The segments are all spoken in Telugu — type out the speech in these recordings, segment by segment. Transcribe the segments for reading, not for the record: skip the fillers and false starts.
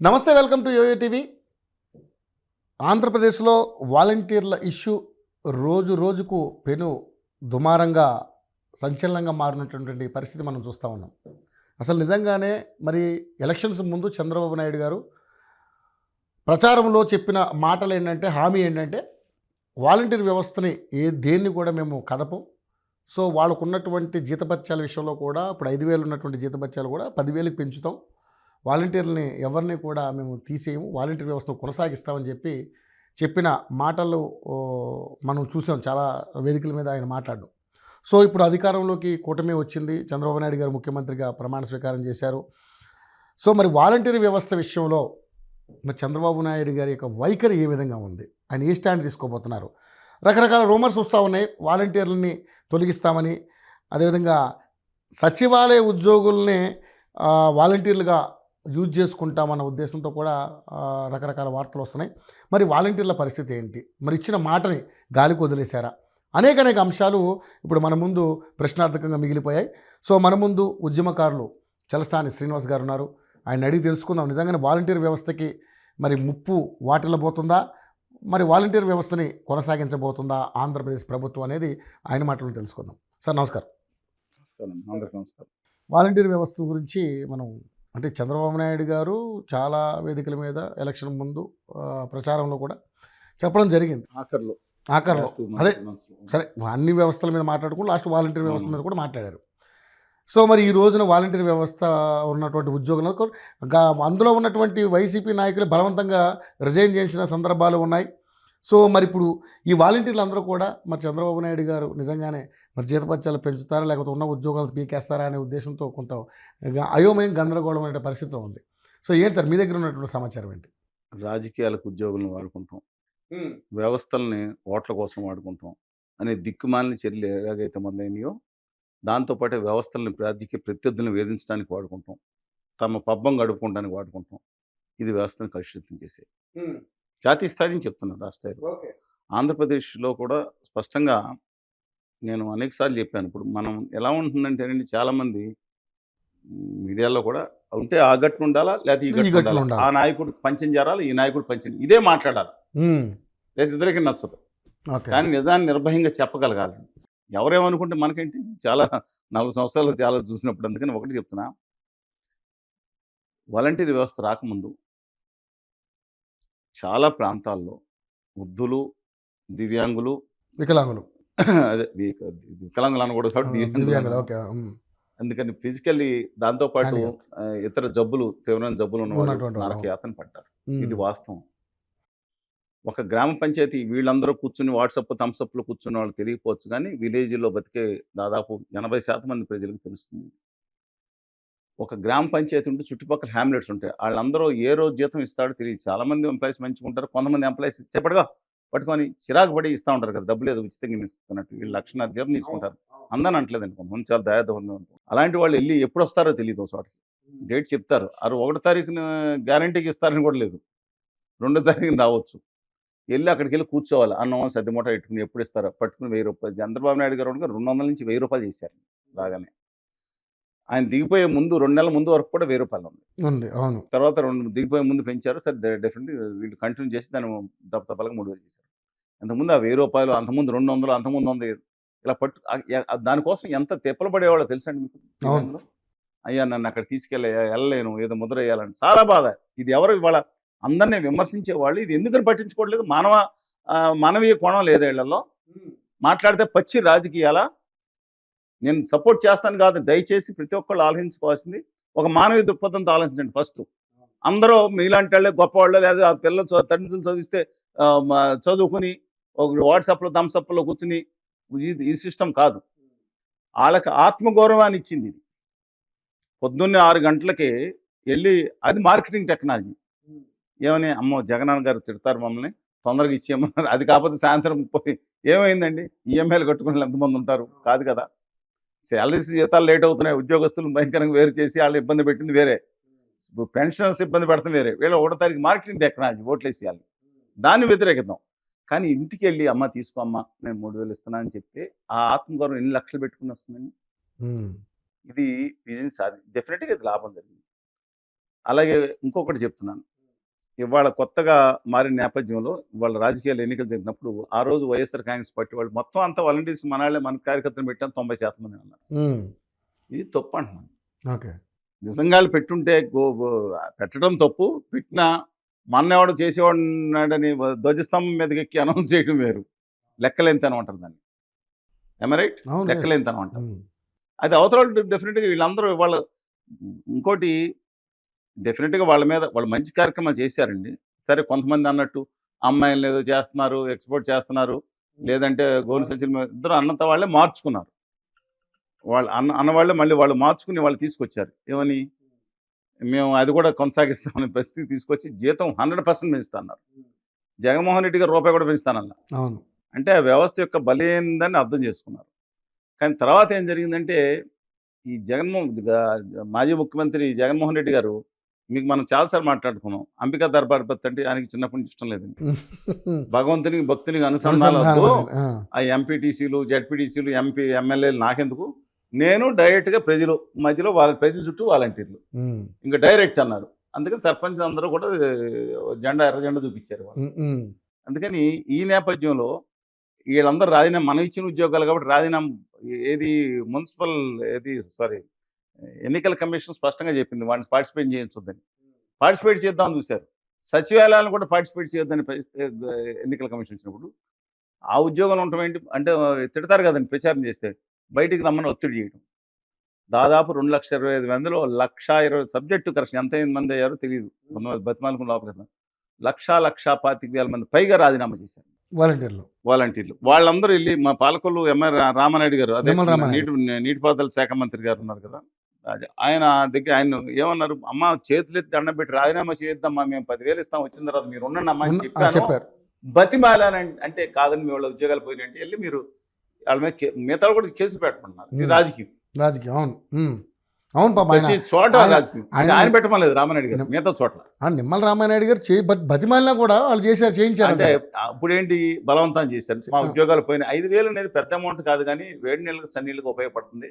నమస్తే, వెల్కమ్ టు యోయో టీవీ. ఆంధ్రప్రదేశ్లో వాలంటీర్ల ఇష్యూ రోజు రోజుకు పెను దుమారంగా సంచలనంగా మారినటువంటి పరిస్థితి మనం చూస్తూ ఉన్నాం. అసలు నిజంగానే మరి ఎలక్షన్స్ ముందు చంద్రబాబు నాయుడు గారు ప్రచారంలో చెప్పిన మాటలు ఏంటంటే, హామీ ఏంటంటే వాలంటీర్ వ్యవస్థని దేన్ని కూడా మేము కదపం. సో వాళ్ళకున్నటువంటి జీతభత్యాల విషయంలో కూడా ఇప్పుడు 5,000 ఉన్నటువంటి జీతభత్యాలు కూడా 10,000కి పెంచుతాం. వాలంటీర్లని ఎవరిని కూడా మేము తీసేయము, వాలంటీర్ వ్యవస్థను కొనసాగిస్తామని చెప్పిన మాటలు మనం చూసాం చాలా వేదికల మీద ఆయన మాట్లాడడం. సో ఇప్పుడు అధికారంలోకి కూటమి వచ్చింది, చంద్రబాబు నాయుడు గారు ముఖ్యమంత్రిగా ప్రమాణ స్వీకారం చేశారు. సో మరి వాలంటీర్ వ్యవస్థ విషయంలో మరి చంద్రబాబు నాయుడు గారి యొక్క వైఖరి ఏ విధంగా ఉంది, ఆయన ఏ స్టాండ్ తీసుకోబోతున్నారు? రకరకాల రూమర్స్ వస్తూ ఉన్నాయి, వాలంటీర్లని తొలగిస్తామని, అదేవిధంగా సచివాలయ ఉద్యోగుల్ని వాలంటీర్లుగా యూజ్ చేసుకుంటామన్న ఉద్దేశంతో కూడా రకరకాల వార్తలు వస్తున్నాయి. మరి వాలంటీర్ల పరిస్థితి ఏంటి, మరి ఇచ్చిన మాటని గాలికి వదిలేశారా? అనేక అంశాలు ఇప్పుడు మన ముందు ప్రశ్నార్థకంగా మిగిలిపోయాయి. సో మన ముందు ఉద్యమకారులు చలసాని శ్రీనివాస్ గారు ఉన్నారు, ఆయన అడిగి తెలుసుకుందాం. నిజంగానే వాలంటీర్ వ్యవస్థకి మరి ముప్పు వాటిల్లబోతుందా, మరి వాలంటీర్ వ్యవస్థని కొనసాగించబోతుందా ఆంధ్రప్రదేశ్ ప్రభుత్వం అనేది ఆయన మాటలను తెలుసుకుందాం. సార్ నమస్కారం. నమస్కారం. వాలంటీర్ వ్యవస్థ గురించి మనం అంటే చంద్రబాబు నాయుడు గారు చాలా వేదికల మీద ఎలక్షన్ ముందు ప్రచారంలో కూడా చెప్పడం జరిగింది. ఆఖర్లో అదే సరే, అన్ని వ్యవస్థల మీద మాట్లాడుకుంటూ లాస్ట్ వాలంటీర్ వ్యవస్థ మీద కూడా మాట్లాడారు. సో మరి ఈ రోజున వాలంటీర్ వ్యవస్థ ఉన్నటువంటి ఉద్యోగులకు అందులో ఉన్నటువంటి వైసీపీ నాయకులు బలవంతంగా రిజైన్ చేసిన సందర్భాలు ఉన్నాయి. సో మరి ఇప్పుడు ఈ వాలంటీర్లు అందరూ కూడా మరి చంద్రబాబు నాయుడు గారు నిజంగానే మరి జీతభత్యాలు పెంచుతారా, లేకపోతే ఉన్న ఉద్యోగాలు పీకేస్తారా అనే ఉద్దేశంతో కొంత అయోమయం, గందరగోళం అనే పరిస్థితిలో ఉంది. సో ఏంటి సార్ మీ దగ్గర ఉన్నటువంటి సమాచారం ఏంటి? రాజకీయాలకు ఉద్యోగులను వాడుకుంటాం, వ్యవస్థల్ని ఓట్ల కోసం వాడుకుంటాం అనే దిక్కుమాలిన చర్యలు ఎలాగైతే మొదలైనయో, దాంతోపాటు వ్యవస్థలను రాజకీయ ప్రత్యర్థులను వేధించడానికి వాడుకుంటాం, తమ పబ్బం గడుపుకోవడానికి వాడుకుంటాం. ఇది వ్యవస్థను కలుషితం చేసే జాతీయ స్థాయి నుంచి చెప్తున్నాను, రాష్ట్ర స్థాయిలో. ఆంధ్రప్రదేశ్లో కూడా స్పష్టంగా నేను అనేకసార్లు చెప్పాను. ఇప్పుడు మనం ఎలా ఉంటుందంటేనండి, చాలామంది మీడియాలో కూడా ఉంటే ఆ గట్టు ఉండాలా, లేకపోతే ఈ గట్టు ఉండాలా, ఆ నాయకుడు పంచం చేరాలి, ఈ నాయకుడు పంచం, ఇదే మాట్లాడాలి, లేదా ఇద్దరికి నచ్చదు. కానీ నిజాన్ని నిర్భయంగా చెప్పగలగాలి. ఎవరేమనుకుంటే మనకేంటి, చాలా 40 సంవత్సరాలు చాలా చూసినప్పుడు. అందుకని ఒకటి చెప్తున్నా, వాలంటీర్ వ్యవస్థ రాకముందు చాలా ప్రాంతాల్లో వృద్ధులు, దివ్యాంగులు, వికలాంగులు, అదే వికలాంగులు అనకూడదు కాబట్టి అందుకని ఫిజికల్లీ దాంతోపాటు ఇతర జబ్బులు, తీవ్రమైన జబ్బులు ఉన్న వాళ్ళకి యాతన పడ్డారు. ఇది వాస్తవం. ఒక గ్రామ పంచాయతీ వీళ్ళందరూ కూర్చుని వాట్సాప్ థమ్స్అప్లో కూర్చున్న వాళ్ళు తెలియకపోవచ్చు, కానీ విలేజ్లో బతికే దాదాపు 80% మంది ప్రజలకు తెలుస్తుంది. ఒక గ్రామ పంచాయతీ ఉంటే చుట్టుపక్కల హ్యామ్లెట్స్ ఉంటాయి, వాళ్ళందరూ ఏ రోజు జీతం ఇస్తాడో తెలియదు. చాలామంది ఎంప్లాయీస్ మంచిగా ఉంటారు, కొంతమంది ఎంప్లాయీస్ చెప్పడుగా పట్టుకొని చిరాకు పడి ఇస్తూ ఉంటారు కదా, డబ్బులు ఏదో ఉచితంగా ఇస్తున్నట్టు. వీళ్ళు 1,00,000 జీతం తీసుకుంటారు, అందరూ అంటలేదండి, కొంతమంది చాలా దయాదోహంగా ఉంటారు. అలాంటి వాళ్ళు వెళ్ళి ఎప్పుడు వస్తారో తెలియదు, చోటకి డేట్ చెప్తారు, 1 తారీఖున గ్యారంటీకి ఇస్తారని కూడా లేదు, 2 తారీఖున రావచ్చు. వెళ్ళి అక్కడికి వెళ్ళి కూర్చోవాలి, అన్నం సద్ది మూట పెట్టుకుని ఎప్పుడు ఇస్తారో పట్టుకుని 1,000 రూపాయలు. చంద్రబాబు నాయుడు గారు 200 నుంచి 1,000 రూపాయలు చేశారు బాగానే. ఆయన దిగిపోయే ముందు 2 నెలల ముందు వరకు కూడా 1,000 రూపాయలు ఉంది. అవును. తర్వాత దిగిపోయే ముందు పెంచారు. సరే డెఫినెట్లీ వీళ్ళు కంటిన్యూ చేసి దాన్ని దప్పతప్పలకు 3,000 చేశారు. అంతకుముందు ఆ 1,000 రూపాయలు, అంతకుముందు 200, అంతకుముందు 100 ఇలా దానికోసం ఎంత తిప్పలు పడేవాళ్ళో తెలుసండి మీకు? అయ్యా నన్ను అక్కడ వెళ్ళలేను, ఏదో ముద్ర వేయాలని చాలా బాధ. ఇది ఎవరు ఇవాళ అందరినీ విమర్శించే వాళ్ళు ఇది ఎందుకని పట్టించుకోవట్లేదు? మానవీయ కోణం లేదా వీళ్ళల్లో? మాట్లాడితే పచ్చి రాజకీయాలా? నేను సపోర్ట్ చేస్తాను కాదు, దయచేసి ప్రతి ఒక్కళ్ళు ఆలోచించుకోవాల్సింది ఒక మానవీయ దృక్పథంతో ఆలోచించండి. ఫస్ట్ అందరూ మీలాంటి వాళ్ళే గొప్పవాళ్ళు, లేదా ఆ పిల్లలు తండ్రులు చదివిస్తే చదువుకుని ఒక వాట్సాప్లో థమ్స్అప్లో కూర్చుని ఈ సిస్టమ్ కాదు. వాళ్ళకి ఆత్మగౌరవాన్ని ఇచ్చింది ఇది. పొద్దున్నే 6 గంటలకి వెళ్ళి, అది మార్కెటింగ్ టెక్నాలజీ. ఏమని, అమ్మో జగనన్న గారు తిడతారు మమ్మల్ని, తొందరగా ఇచ్చేయమన్నారు. అది కాకపోతే సాయంత్రం ఏమైందండి, ఈఎంఐలు కట్టుకుని ఎంతమంది ఉంటారు? కాదు కదా. శాలరీస్ జీతాలు లేట్ అవుతున్నాయి, ఉద్యోగస్తులు భయంకరంగా వేరు చేసి వాళ్ళు ఇబ్బంది పెట్టింది వేరే, పెన్షనర్స్ ఇబ్బంది పెడుతుంది వేరే. వీళ్ళ 1వ తారీఖు మార్కెటింగ్ టెక్నాలజీ ఓట్లేసేయాలి, దాన్ని వ్యతిరేకిద్దాం. కానీ ఇంటికి వెళ్ళి అమ్మ తీసుకో అమ్మ నేను 3,000 ఇస్తున్నాను అని చెప్తే ఆ ఆత్మగౌరవం ఎన్ని లక్షలు పెట్టుకుని వస్తుందండి. ఇది బిజినెస్, అది డెఫినెట్గా ఇది లాభం జరిగింది. అలాగే ఇంకొకటి చెప్తున్నాను. ఇవాళ కొత్తగా మారిన నేపథ్యంలో ఇవాళ రాజకీయాలు ఎన్నికలు జరిగినప్పుడు ఆ రోజు వైఎస్ఆర్ కాంగ్రెస్ పార్టీ వాళ్ళు మొత్తం అంతా వాలంటీర్స్ మనాళ్ళే మన కార్యకర్తలు పెట్టాను 90% మంది అన్నారు. ఇది తప్పు అంటున్నాను. ఓకే. నిజంగా వాళ్ళు పెట్టుంటే పెట్టడం తప్పు, పెట్టినా మన్నెవడు చేసేవాడున్నాడని ధ్వజస్తంభం మీదకి ఎక్కి అనౌన్స్ చేయడం వేరు. లెక్కలేనితనం అంటారు దాన్ని. రైట్? అవును. లెక్కలేనితనం అంటారు. అది అవతల డెఫినెట్గా వీళ్ళందరూ వాళ్ళ ఇంకోటి డెఫినెట్గా వాళ్ళ మీద వాళ్ళు మంచి కార్యక్రమాలు చేశారండి. సరే కొంతమంది అన్నట్టు అమ్మాయిలు ఏదో చేస్తున్నారు, ఎక్స్‌పోర్ట్ చేస్తున్నారు, లేదంటే గోను సంచుల మీద ఇద్దరు అన్నంత వాళ్ళే మార్చుకున్నారు. వాళ్ళు అన్నవాళ్ళే మళ్ళీ వాళ్ళు మార్చుకుని వాళ్ళు తీసుకొచ్చారు. ఏమని? మేము అది కూడా కొనసాగిస్తామనే పరిస్థితికి తీసుకొచ్చి జీతం 100% పెంచుతన్నారు. జగన్మోహన్ రెడ్డి గారు రూపాయి కూడా పెంచుతానన్నారు. అవును. అంటే ఆ వ్యవస్థ యొక్క బలహీనదని అర్థం చేసుకున్నారు. కానీ తర్వాత ఏం జరిగిందంటే ఈ మాజీ ముఖ్యమంత్రి జగన్మోహన్ రెడ్డి గారు మీకు మనం చాలాసార్లు మాట్లాడుకున్నాం. అంబికా దర్బార్ భక్తి అంటే ఆయనకి చిన్నప్పటి నుంచి ఇష్టం లేదండి. భగవంతునికి భక్తునికి అనుసంధానాలతో ఆ ఎంపీటీసీలు, జెడ్పీటీసీలు, ఎమ్మెల్యేలు నాకెందుకు, నేను డైరెక్ట్గా ప్రజలు మధ్యలో ప్రజల చుట్టూ వాలంటీర్లు ఇంకా డైరెక్ట్ అన్నారు. అందుకని సర్పంచ్ అందరూ కూడా ఎర్ర జెండా చూపించారు వాళ్ళు. అందుకని ఈ నేపథ్యంలో వీళ్ళందరూ రాజీనామా మనం ఇచ్చిన ఉద్యోగాలు కాబట్టి రాజీనామా మున్సిపల్ ఎన్నికల కమిషన్ స్పష్టంగా చెప్పింది వాడిని పార్టిసిపేట్ చేయించొద్దని. పార్టిసిపేట్ చేద్దామని చూశారు. సచివాలయాలను కూడా పార్టిసిపేట్ చేయొద్దని ఎన్నికల కమిషన్ ఇచ్చినప్పుడు ఆ ఉద్యోగంలో ఉండటం ఏంటి అంటే తిడతారు కదండి ప్రచారం చేస్తే, బయటికి రమ్మని ఒత్తిడి చేయడం. దాదాపు 2,25,000 1,20,000 సబ్జెక్టు కరెక్షన్ ఎంత మంది అయ్యారో తెలియదు, బతిమాలకు లోపల 1,25,000 మంది పైగా రాజీనామా చేశారు వాలంటీర్లు. వాళ్ళందరూ వెళ్ళి మా పాలకొల్లు రామానాయుడు గారు, అదే నీటిపారుదల శాఖ మంత్రి గారు ఉన్నారు కదా, ఆయన దగ్గర ఆయన ఏమన్నారు, అమ్మ చేతులెత్తి దండం పెట్టి రాజీనామా చేయొద్దమ్మా, మేము 10,000 ఇస్తాం, వచ్చిన తర్వాత మీరు ఉండండి అమ్మా అని చెప్పారు. బతిమాలని అంటే కాదని మీ వాళ్ళ ఉద్యోగాలు పోయినంటే వెళ్ళి మీరు వాళ్ళ మీద మిగతా కూడా కేసులు పెట్టమన్నారు. ఇది రాజకీయం. అవును పాప చోట ఆయన పెట్టమలేదు రామానాయుడు గారు మిగతా చోట్ల. నిమ్మల రామానాయుడు గారు బతిమాలినా కూడా వాళ్ళు చేయించారు. అంటే అప్పుడేంటి బలవంతం చేశారు. మా ఉద్యోగాలు పోయిన 5,000 అనేది పెద్ద అమౌంట్ కాదు, కానీ వేడి నీళ్ళకి చన్నీళ్ళకి ఉపయోగపడుతుంది.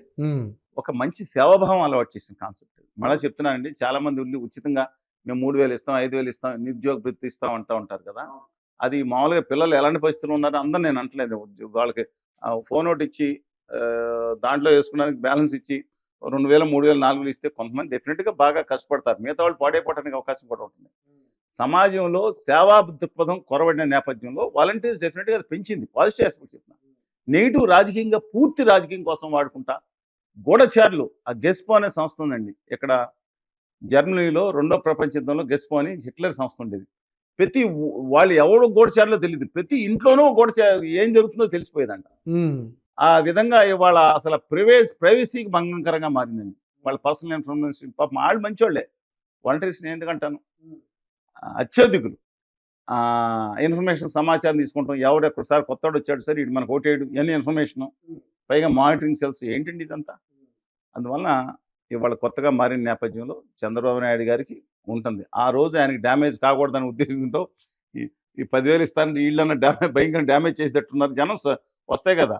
ఒక మంచి సేవాభావం అలవాటు చేసిన కాన్సెప్ట్. మళ్ళీ చెప్తున్నానండి, చాలా మంది ఉండి ఉచితంగా మేము 3,000 ఇస్తాం, 5,000 ఇస్తాం, నిరుద్యోగ వృత్తి ఇస్తాం అంటూ ఉంటారు కదా. అది మామూలుగా పిల్లలు ఎలాంటి పరిస్థితులు ఉన్నారో అందరూ నేను అంటలేదు. వాళ్ళకి ఫోన్ ఒకటి ఇచ్చి దాంట్లో వేసుకోవడానికి బ్యాలెన్స్ ఇచ్చి 2,000, 3,000, 4,000 ఇస్తే కొంతమంది డెఫినెట్గా బాగా కష్టపడతారు. మిగతా వాళ్ళు పాడైపోవడానికి అవకాశం కూడా ఉంటుంది. సమాజంలో సేవా దృక్పథం కొరబడిన నేపథ్యంలో వాలంటీర్స్ డెఫినెట్గా అది పెంచింది. పాజిటివ్ ఆస్పెక్ట్ చెప్తున్నాను. నెగిటివ్ రాజకీయంగా పూర్తి రాజకీయం కోసం వాడుకుంటా గూఢచారులు, ఆ గెస్పో అనే సంస్థ ఉందండి ఇక్కడ జర్మనీలో, 2వ ప్రపంచ యుద్ధంలో గెస్పో అని హిట్లర్ సంస్థ ఉండేది. ప్రతి వాళ్ళు ఎవడో గూఢచారులో తెలియదు, ప్రతి ఇంట్లోనూ ఏం జరుగుతుందో తెలిసిపోయేదంట. ఆ విధంగా ఇవాళ అసలు ప్రైవసీకి భంగకరంగా మారిందండి. వాళ్ళ పర్సనల్ ఇన్ఫర్మేషన్ పాపం వాళ్ళు మంచోళ్లే, వాలంటీర్స్ నేను ఎందుకంటాను, అత్యధికులు ఇన్ఫర్మేషన్ సమాచారం తీసుకుంటాం. ఎవడెక్కడసారి కొత్తవాడు వచ్చాడు సార్ ఇటు మనకు ఓటేయడు, ఎన్ని ఇన్ఫర్మేషను, పైగా మానిటరింగ్ సెల్స్, ఏంటండి ఇదంతా. అందువలన ఇవాళ కొత్తగా మారిన నేపథ్యంలో చంద్రబాబు నాయుడు గారికి ఉంటుంది. ఆ రోజు ఆయనకి డ్యామేజ్ కాకూడదని ఉద్దేశంతో ఈ 10,000 ఇస్తానంటే వీళ్ళన్న భయంకర డ్యామేజ్ చేసేటట్టున్నారు. జనం వస్తాయి కదా,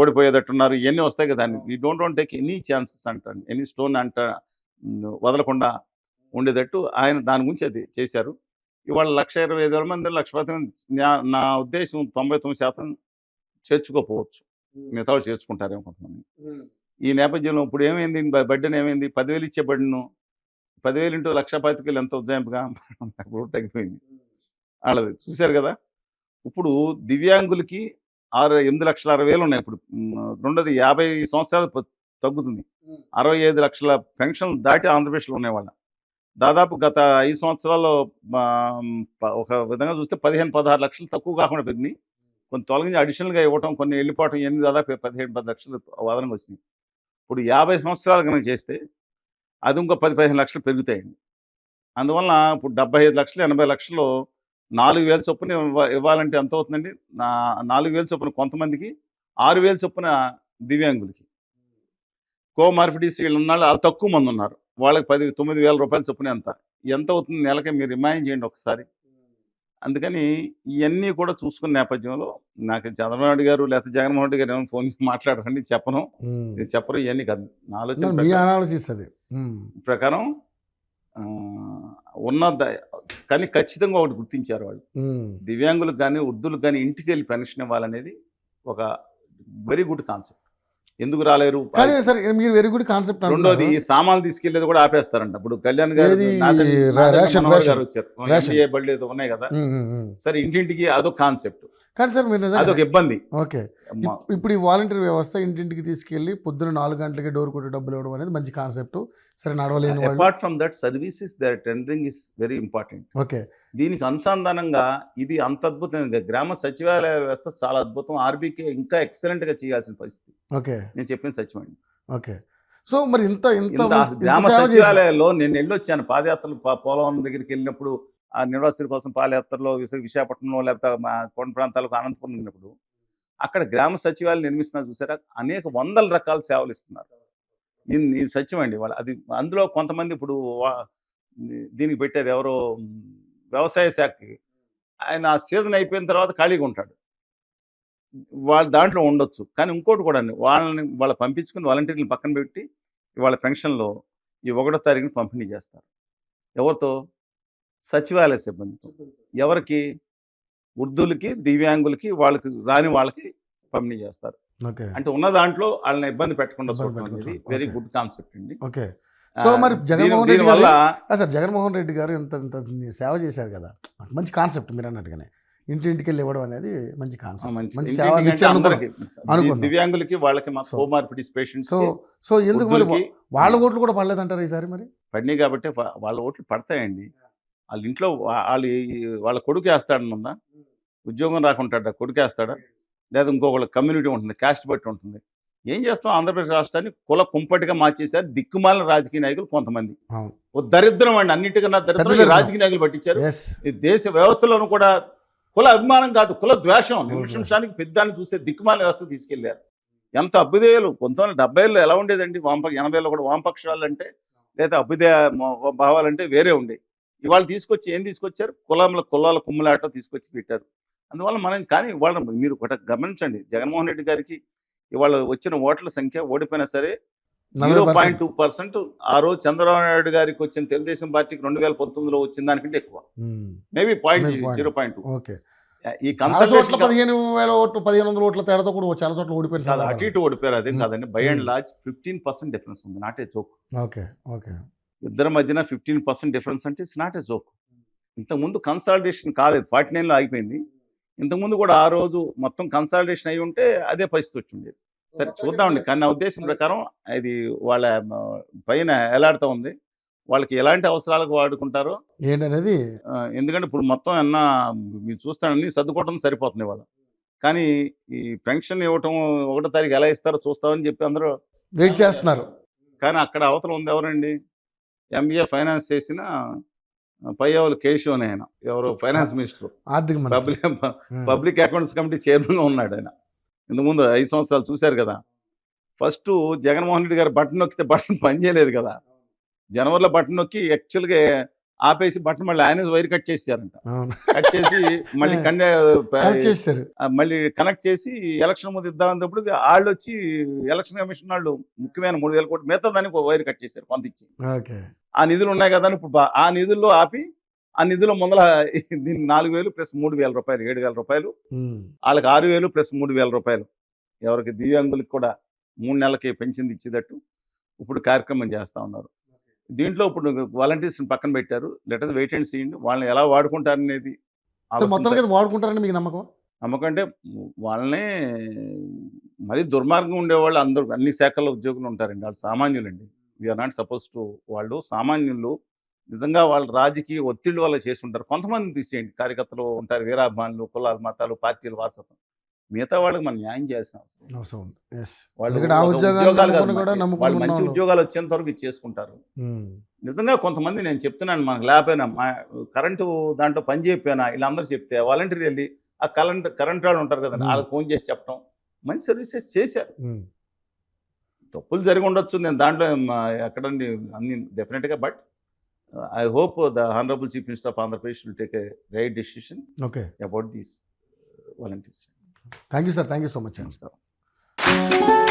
ఓడిపోయేటట్టున్నారు, ఇవన్నీ వస్తాయి కదా. We don't want take any chances అంటాను, ఎనీ స్టోన్ వదలకుండా ఉండేటట్టు ఆయన దాని గురించి అది చేశారు. ఇవాళ 1,25,000 మంది 1,10,000 నా ఉద్దేశం 99% చేర్చుకోకపోవచ్చు, మిగతా వాళ్ళు చేర్చుకుంటారేమో కొంతమంది. ఈ నేపథ్యంలో ఇప్పుడు ఏమైంది, బడ్డెన్ ఏమైంది, 10,000 ఇచ్చే బడ్డెను 10,000 ఇంటూ 1,25,000 ఎంత ఉజ్జాయింపుగా తగ్గిపోయింది వాళ్ళది. చూశారు కదా. ఇప్పుడు దివ్యాంగులకి 8,60,000 ఉన్నాయి. ఇప్పుడు రెండోది 50 సంవత్సరాలు తగ్గుతుంది. 65 లక్షల పెన్షన్లు దాటి ఆంధ్రప్రదేశ్లో ఉన్నాయి వాళ్ళ. దాదాపు గత 5 సంవత్సరాల్లో ఒక విధంగా చూస్తే 15-16 లక్షలు తక్కువ కాకుండా పెరిగినాయి. కొన్ని తొలగించి అడిషనల్గా ఇవ్వటం, కొన్ని వెళ్ళిపోవటం, ఇవన్నీ దాదాపు 15-10 లక్షలు అదనంగా వచ్చినాయి. ఇప్పుడు 50 సంవత్సరాలు కనుక చేస్తే అది ఇంకో 10-15 లక్షలు పెరుగుతాయండి. అందువలన ఇప్పుడు 75 లక్షలు 80 లక్షలు 4,000 చొప్పున ఇవ్వాలంటే ఎంత అవుతుందండి, 4,000 చొప్పున కొంతమందికి, 6,000 చొప్పున దివ్యాంగులకి. కోమార్ఫిడీస్ వీళ్ళు ఉన్నాళ్ళు, వాళ్ళు తక్కువ మంది ఉన్నారు, వాళ్ళకి 9,000 రూపాయలు చొప్పున ఎంత అవుతుంది నెలకి, మీరు ఇమాజిన్ చేయండి ఒకసారి. అందుకని ఇవన్నీ కూడా చూసుకున్న నేపథ్యంలో నాకు చంద్రబాబు నాయుడు గారు లేకపోతే జగన్మోహన్ రెడ్డి గారు ఏమైనా ఫోన్ చేసి మాట్లాడరండి, చెప్పరు, ఇవన్నీ కాదు నా ఆలోచన. ప్రకారం ఆ, ఉన్న కానీ ఖచ్చితంగా ఒకటి గుర్తించారు వాళ్ళు, దివ్యాంగులకు కానీ వృద్ధులకు కానీ ఇంటికి వెళ్ళి పెన్షన్ ఇవ్వాలనేది ఒక వెరీ గుడ్ కాన్సెప్ట్. ఎందుకు రాలేరు? కానీ సార్ మీరు వెరీ గుడ్ కాన్సెప్ట్. రెండోది ఈ సామాన్లు తీసుకెళ్లేది కూడా ఆపేస్తారంట. ఇప్పుడు కళ్యాణ్ గారు ఏది? Ration ration. గారు వచ్చారు, రేషన్. MBA బళ్ళు ఏదో ఉన్నాయి కదా, సరే ఇంటింటికి అదొక కాన్సెప్ట్, కానీ సార్ మీరు నిజంగా అదొక ఇబ్బంది. ఓకే, ఇప్పుడు ఈ వాలంటీర్ వ్యవస్థ ఇంటింటికి తీసుకెళ్లి పొద్దున 4 గంటలకి డోర్ కొట్టి డబ్బులు ఇవ్వడం అనేది మంచి కాన్సెప్ట్. సరే, నడవలేని వాళ్ళు. Apart from that services they are tendering is very important. Okay, దీనికి అనుసంధానంగా ఇది అంత అద్భుతమైన గ్రామ సచివాలయ వ్యవస్థ చాలా అద్భుతం. ఆర్బీకే ఇంకా ఎక్సలెంట్ గా చేయాల్సిన పరిస్థితి. ఓకే, నేను చెప్పిన సచివాలయం. ఓకే. సో మరి ఇంత ఇంత గ్రామ సచివాలయాల్లో నేను వెళ్ళొచ్చాను పాదయాత్రలు, పోలవరం దగ్గరికి వెళ్ళినప్పుడు, ఆ నిర్వాసితుల కోసం పాదయాత్రలో విశాఖపట్నంలో లేకపోతే మా కొండ ప్రాంతాలకు అనంతపురం వెళ్ళినప్పుడు అక్కడ గ్రామ సచివాలయం నిర్మిస్తున్నారు చూసారా, అనేక వందల రకాల సేవలు ఇస్తున్నారు. ఇది సత్యం అండి. వాళ్ళు అది అందులో కొంతమంది ఇప్పుడు దీనికి పెట్టారు ఎవరో వ్యవసాయ శాఖకి, ఆయన ఆ సీజన్ అయిపోయిన తర్వాత ఖాళీగా ఉంటాడు, వాళ్ళు దాంట్లో ఉండొచ్చు. కానీ ఇంకోటి కూడా అండి, వాళ్ళ పంపించుకుని వాలంటీర్లను పక్కన పెట్టి వాళ్ళ పెన్షన్లో ఈ 1వ తారీఖున పంపిణీ చేస్తారు. ఎవరితో? సచివాలయ సిబ్బందితో. ఎవరికి? వృద్ధులకి, దివ్యాంగులకి, వాళ్ళకి రాని వాళ్ళకి పంపిణీ చేస్తారు. అంటే ఉన్న దాంట్లో వాళ్ళని ఇబ్బంది పెట్టకుండా చూడటం అనేది వెరీ గుడ్ కాన్సెప్ట్ అండి. ఓకే. సో మరి జగన్మోహన్ రెడ్డి గారు, సార్ జగన్మోహన్ రెడ్డి గారు ఇంత ఇంత సేవ చేశారు కదా, మంచి కాన్సెప్ట్. మీరు అన్నట్టుగానే ఇంటింటికి వెళ్ళి ఇవ్వడం అనేది మంచి కాన్సెప్ట్, మంచి సేవ అనుకుందాం. దివ్యాంగులకి, వాళ్ళకి కోమార్బిడిటీస్ పేషెంట్స్. సో ఎందుకు మరి వాళ్ళ ఓట్లు కూడా పడలేదంటారు ఈసారి? మరి పడినాయి కాబట్టి వాళ్ళ ఓట్లు పడతాయండి. వాళ్ళ ఇంట్లో వాళ్ళ కొడుకు వేస్తాడనుందా? ఉద్యోగం రాకుంటాడా? కొడుకు వేస్తాడా? లేదా ఇంకొకళ్ళ కమ్యూనిటీ ఉంటుంది, క్యాస్ట్ బట్టి ఉంటుంది. ఏం చేస్తాం? ఆంధ్రప్రదేశ్ రాష్ట్రాన్ని కుల కుంపటిగా మార్చేశారు దిక్కుమాలిన రాజకీయ నాయకులు కొంతమంది. దరిద్రం అండి, అన్నిటికన్నా దరిద్రం రాజకీయ నాయకులు పట్టించారు. ఈ దేశ వ్యవస్థలోనూ కూడా కుల అభిమానం కాదు, కుల ద్వేషం నిమిషానికి పెద్దాన్ని చూసే దిక్కుమాలిన వ్యవస్థ తీసుకెళ్లారు. ఎంత అభ్యుదయాలు 1970లో ఎలా ఉండేదండి? 80లో కూడా వామపక్షాలు అంటే లేదా అభ్యుదయ భావాలంటే వేరే ఉండేవి. ఇవాళ తీసుకొచ్చి ఏం తీసుకొచ్చారు? కులాల కుమ్ములాట తీసుకొచ్చి పెట్టారు. అందువల్ల మనం కానీ ఇవాళ మీరు ఒకటి గమనించండి, జగన్మోహన్ రెడ్డి గారికి ఇవాళ వచ్చిన ఓట్ల సంఖ్య ఓడిపోయినా సరే 0.2%. ఆ రోజు చంద్రబాబు నాయుడు గారికి వచ్చిన తెలుగుదేశం పార్టీకి 2019లో వచ్చిన దానికంటే ఎక్కువ, మేబీ 0.2. ఓకే, ఈ 15,000 ఓట్లు 1,500 ఓట్ల తేడాతో కూడా చాలా చోట్ల ఓడిపోయారు. అటు ఇటు ఓడిపోయారు, అదేం కాదండి. బై అండ్ లార్జ్ 15% డిఫరెన్స్ ఉంది, not a joke. Okay, okay. ఇద్దరి మధ్యన 15% డిఫరెన్స్ అంటే ఇట్స్ నాట్ ఏ జోక్. ఇంతకుముందు కన్సాలిడేషన్ కాలేదు, 49లో ఆగిపోయింది. ఇంతకుముందు కూడా ఆ రోజు మొత్తం కన్సాలిడేషన్ అయి ఉంటే అదే పరిస్థితి వచ్చి ఉండేది. సరే చూద్దామండి. కానీ నా ఉద్దేశం ప్రకారం ఇది వాళ్ళ పైన ఎలాడుతూ ఉంది, వాళ్ళకి ఎలాంటి అవసరాలకు వాడుకుంటారో ఏంటనేది. ఎందుకంటే ఇప్పుడు మొత్తం మీరు చూస్తానని సర్దుకోవడం సరిపోతుంది వాళ్ళు. కానీ ఈ పెన్షన్ ఇవ్వటం 1వ తారీఖు ఎలా ఇస్తారో చూస్తామని చెప్పి అందరూ వెయిట్ చేస్తున్నారు. కానీ అక్కడ అవతల ఉంది ఎవరండి? MBA ఫైనాన్స్ చేసిన పయ్యవల కేశవ్ అని ఆయన, ఎవరు finance minister, public accounts committee చైర్మన్గా ఉన్నాడు ఆయన. ఇంతకుముందు 5 సంవత్సరాలు చూశారు కదా. ఫస్ట్ జగన్మోహన్ రెడ్డి గారు బటన్ నొక్కితే బటన్ పనిచేయలేదు కదా, జనవరిలో బటన్ నొక్కి యాక్చువల్గా ఆపేసి బటన్ మళ్ళీ ఆయన వైర్ కట్ చేశారంట. కట్ చేసి మళ్ళీ మళ్ళీ కనెక్ట్ చేసి ఎలక్షన్ ముందు ఇద్దామన్నప్పుడు వాళ్ళు వచ్చి ఎలక్షన్ కమిషన్ వాళ్ళు ముఖ్యమైన 3,000 కోట్లు మిగతా దానికి వైర్ కట్ చేశారు కొంత ఇచ్చి. ఆ నిధులు ఉన్నాయి కదా ఇప్పుడు ఆ నిధుల్లో ఆపి, ఆ నిధుల ముందర దీనికి 4,000 ప్లస్ 3,000 రూపాయలు, 7,000 రూపాయలు, వాళ్ళకి 6,000 ప్లస్ 3,000 రూపాయలు, ఎవరికి దివ్యాంగులకు కూడా 3 నెలలకి పెన్షన్ ఇచ్చేటట్టు ఇప్పుడు కార్యక్రమం చేస్తూ ఉన్నారు. దీంట్లో ఇప్పుడు వాలంటీర్స్ని పక్కన పెట్టారు. Let us wait and see. వాళ్ళని ఎలా వాడుకుంటారనేది వాడుకుంటారని మీకు నమ్మకం? నమ్మకం అంటే వాళ్ళనే మరీ దుర్మార్గం ఉండేవాళ్ళు అందరూ అన్ని శాఖల్లో ఉద్యోగులు ఉంటారండి. వాళ్ళు సామాన్యులండి. We're not suppose to. వాళ్ళు సామాన్యులు. నిజంగా వాళ్ళు రాజకీయ ఒత్తిడి వల్ల చేసి ఉంటారు. కొంతమందిని తీసేయండి, కార్యకర్తలు ఉంటారు, వీరాభిమానులు, కులాలు, మతాలు, పార్టీలు, వారసత్వం. మిగతా వాళ్ళకి మనం న్యాయం చేయాల్సిన అవసరం ఉంది. వాళ్ళు మంచి ఉద్యోగాలు వచ్చేంత వరకు ఇది చేసుకుంటారు. నిజంగా కొంతమంది నేను చెప్తున్నాను, మనకు లేకపోయినా కరెంటు దాంట్లో పని చెప్పానా వీళ్ళందరూ చెప్తే వాలంటీర్ వెళ్ళి ఆ కరెంట్ వాళ్ళు ఉంటారు కదండి, వాళ్ళకి ఫోన్ చేసి చెప్పడం, మంచి సర్వీసెస్ చేశారు. తప్పులు జరిగి ఉండొచ్చు, నేను దాంట్లో ఎక్కడండి అన్ని డెఫినెట్గా. But I hope the Honorable Chief Minister of Andhra Pradesh will take a right decision about these volunteers. Thank you, sir. Thank you so much. Namaskaram.